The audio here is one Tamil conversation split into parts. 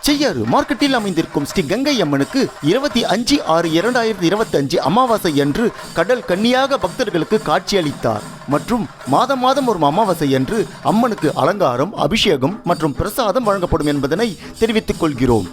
செய்யாறு மார்க்கெட்டில் அமைந்திருக்கும் ஸ்ரீ கங்கை அம்மனுக்கு 25/6/2025 அமாவாசை அன்று கடல் கன்னியாக பக்தர்களுக்கு காட்சியளித்தார். மற்றும் மாதம் ஒரு அமாவாசை அன்று அம்மனுக்கு அலங்காரம், அபிஷேகம் மற்றும் பிரசாதம் வழங்கப்படும் என்பதனை தெரிவித்துக் கொள்கிறோம்.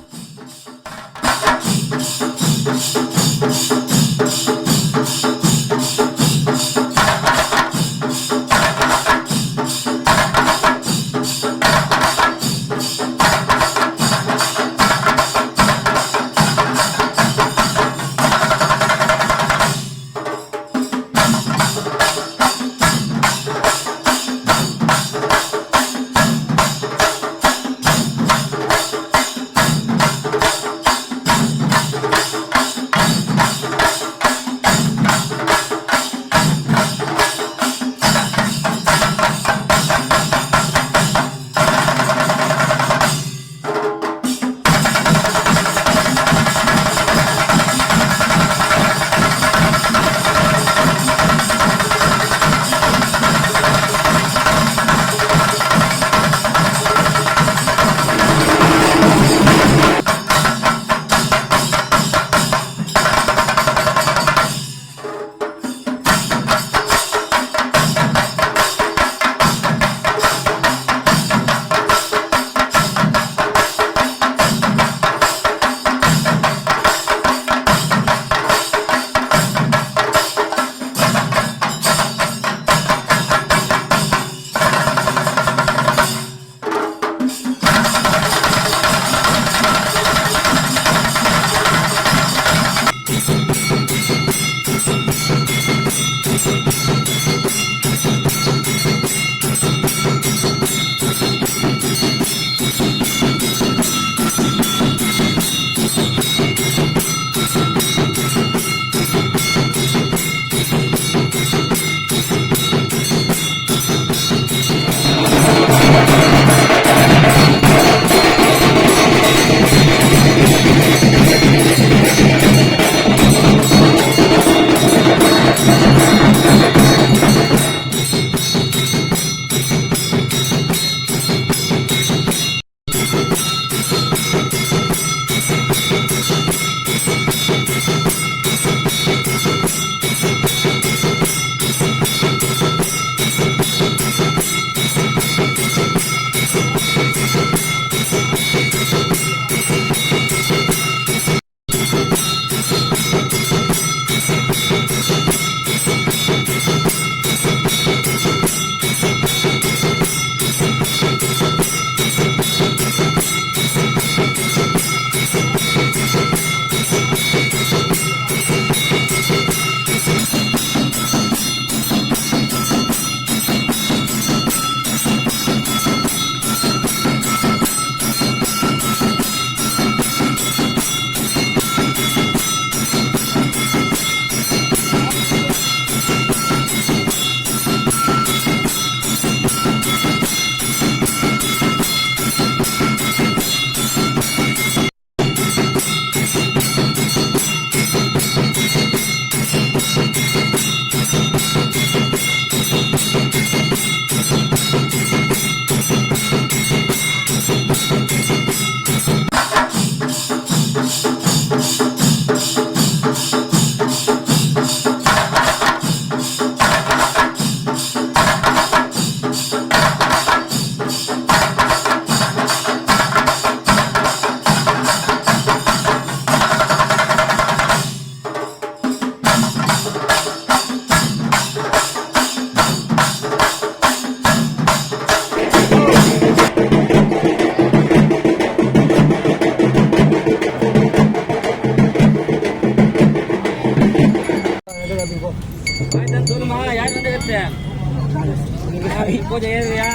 பூஜை ஏறியா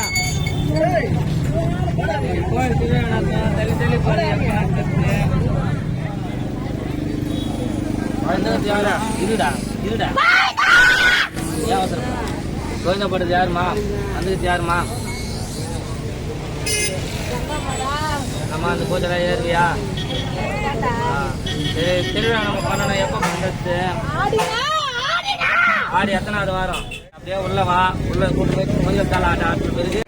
கோயில் தள்ளி இருடா ஏன் அவசரம் கோயிந்தப்படுது யாருமா வந்துக்கிட்டு யாருமா ஆமா அந்த பூஜை ஏறுவியா சரி திருவிழா நம்ம பண்ணணும் எப்போ பண்ணுறது ஆடி எத்தனாவது வாரம் அப்படியே உள்ள வா உள்ள கூட்டு போய் கொஞ்சம் கால ஆட்ட ஆட்டு பிறகு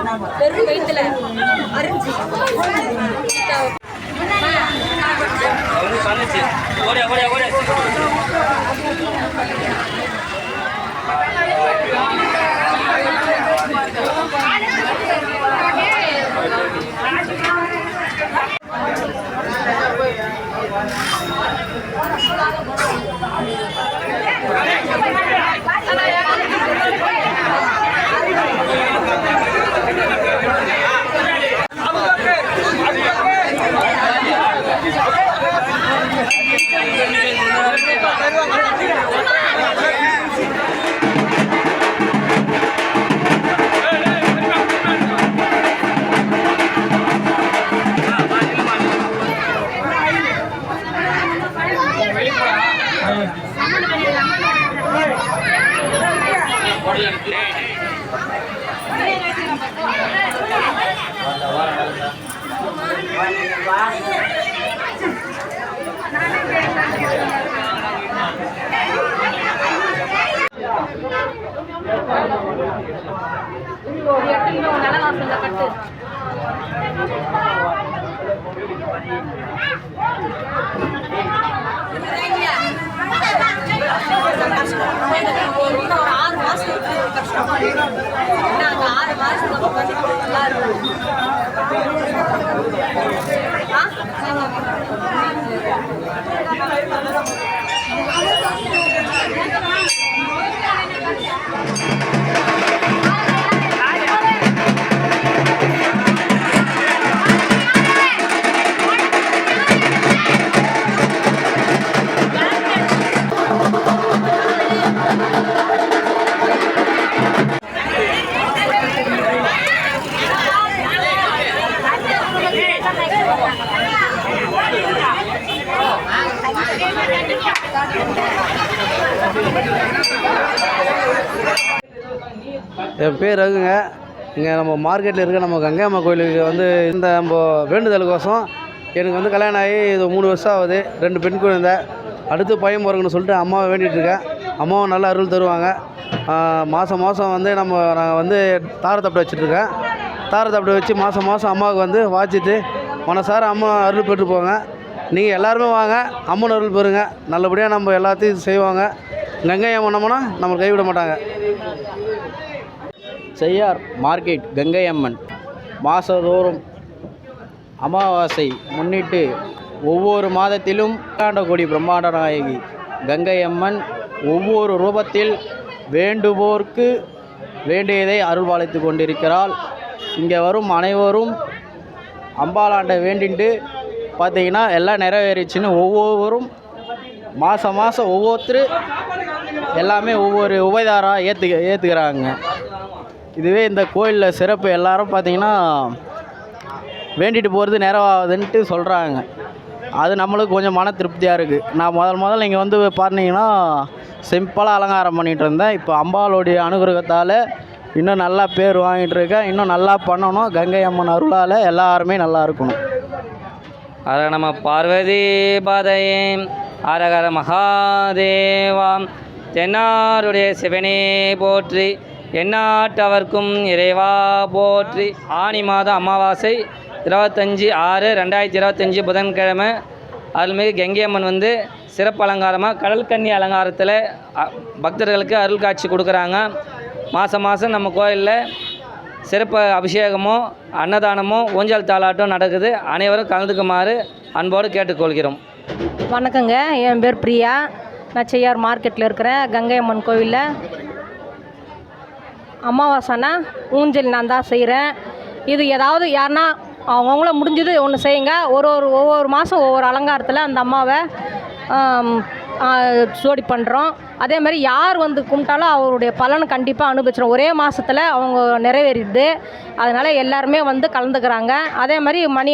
வெறும் வயிற்றுல அரிஞ்சு கட்டு ஒரு 6 மாசம் கஷ்டம். நாங்கள் 6 மாசம் நல்லா இருக்கும். என் பேர் ரகுங்க. இங்கே நம்ம மார்க்கெட்டில் இருக்க நம்ம கங்கை அம்மா கோயிலுக்கு வந்து இந்த நம்ம வேண்டுதலுக்கோசம் எனக்கு வந்து கல்யாணம் ஆகி இது 3 வருஷம் ஆகுது. 2 பெண் குழந்தை. அடுத்து பையன் பிறகுன்னு சொல்லிட்டு அம்மாவை வேண்டிகிட்ருக்கேன். அம்மாவும் நல்லா அருள் தருவாங்க. மாதம் வந்து நான் வந்து தாரத்தப்பட்டை வச்சுட்ருக்கேன். தாரத்தப்பட்டை வச்சு மாதம் அம்மாவுக்கு வந்து வாச்சிட்டு மனசார அம்மா அருள் பெற்று போங்க. நீங்கள் எல்லாருமே வாங்க, அம்மன் அருள் பெறுங்க. நல்லபடியாக நம்ம எல்லாத்தையும் செய்வாங்க. கங்கை அம்மன் நம்மனா நம்மளை கைவிட மாட்டாங்க. செய்யார் மார்க்கெட் கங்கை அம்மன் மாதந்தோறும் அமாவாசை முன்னிட்டு ஒவ்வொரு மாதத்திலும் கோடி பிரம்மாண்ட நாயகி கங்கை அம்மன் ஒவ்வொரு ரூபத்தில் வேண்டுவோர்க்கு வேண்டியதை அருள்பாலித்து கொண்டிருக்கிறாள். இங்கே வரும் அனைவரும் அம்பாளாண்டை வேண்டிட்டு பார்த்திங்கன்னா எல்லாம் நிறைவேறிச்சுன்னு ஒவ்வொருவரும் மாதம் ஒவ்வொருத்தர் எல்லாமே ஒவ்வொரு உபயதாராக ஏற்றுக்கிறாங்க. இதுவே இந்த கோயிலில் சிறப்பு. எல்லாரும் பார்த்திங்கன்னா வேண்டிட்டு போகிறது நிறைவாகுதுன்ட்டு சொல்கிறாங்க. அது நம்மளுக்கு கொஞ்சம் மன திருப்தியாக இருக்குது. நான் முதல்ல இங்கே வந்து பார்த்தீங்கன்னா சிம்பிளாக அலங்காரம் பண்ணிகிட்டு இருந்தேன். இப்போ அம்பாளுடைய அனுகிரகத்தால் இன்னும் நல்லா பேர் வாங்கிட்டு இருக்கேன். இன்னும் நல்லா பண்ணணும். கங்கை அம்மன் அருளால் எல்லாருமே நல்லா இருக்கணும். ஹர நம பார்வதி பாதையே ஹரஹர மகாதேவாம். தென்னாருடைய சிவனே போற்றி, எந்நாட்டவர்க்கும் இறைவா போற்றி. ஆனி மாத அமாவாசை 25/6/2025 புதன்கிழமை அருள்மிகு கங்கை அம்மன் வந்து சிறப்பு அலங்காரமாக கடல் கன்னி அலங்காரத்தில் பக்தர்களுக்கு அருள் காட்சி கொடுக்குறாங்க. மாதம் நம்ம கோயிலில் சிறப்பு அபிஷேகமோ அன்னதானமோ ஊஞ்சல் தாளாட்டம் நடக்குது. அனைவரும் கலந்துக்குமாறு அன்போடு கேட்டுக்கொள்கிறோம். வணக்கங்க, என் பேர் பிரியா. நான் செய்யார் மார்க்கெட்டில் இருக்கிறேன். கங்கை அம்மன் கோவிலில் அமாவாசைனா ஊஞ்சல் நான் தான் செய்கிறேன். இது ஏதாவது யாருன்னா அவங்கவுங்கள முடிஞ்சது ஒன்று செய்யுங்க. ஒவ்வொரு மாதம் ஒவ்வொரு அலங்காரத்தில் அந்த அம்மாவை சோடி பண்ணுறோம். அதே மாதிரி யார் வந்து கும்பிட்டாலும் அவருடைய பலன் கண்டிப்பாக அனுபவிச்சிடும். ஒரே மாதத்தில் அவங்க நிறைவேறிடுது. அதனால் எல்லாருமே வந்து கலந்துக்கிறாங்க. அதே மாதிரி மணி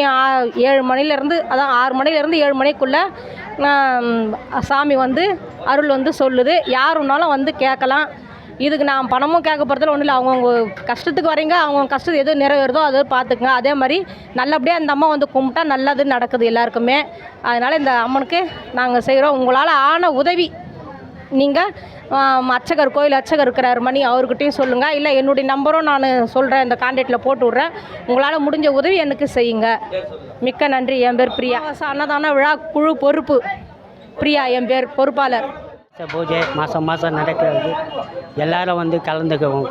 7 மணிலேருந்து, அதான் 6 மணிலேருந்து 7 மணிக்குள்ளே சாமி வந்து அருள் வந்து சொல்லுது. யாருன்னாலும் வந்து கேட்கலாம். இதுக்கு நான் பணமும் கேட்க போகிறதில்ல, ஒன்றும் இல்லை. அவங்கவுங்க கஷ்டத்துக்கு வரீங்க, அவங்க கஷ்டம் எது நிறைவேறுதோ அதை பார்த்துக்குங்க. அதே மாதிரி நல்லபடியாக இந்த அம்மா வந்து கும்பிட்டா நல்லது நடக்குது எல்லாருக்குமே. அதனால் இந்த அம்மனுக்கு நாங்கள் செய்கிறோம். உங்களால் ஆன உதவி நீங்கள் அர்ச்சகர் கோயில் அர்ச்சகர் இருக்கிறார் மணி அவர்கிட்டையும் சொல்லுங்கள், இல்லை என்னுடைய நம்பரும் நான் சொல்கிறேன், இந்த கான்டாக்டில் போட்டு விட்றேன், உங்களால் முடிஞ்ச உதவி எனக்கு செய்யுங்க. மிக்க நன்றி. என் பேர் பிரியா. அன்னதான விழா குழு பொறுப்பு பிரியா, என் பேர் பொறுப்பாளர். பூஜை மாதம் மாதம் நடக்கிறது, எல்லாரும் வந்து கலந்துக்குவோம்.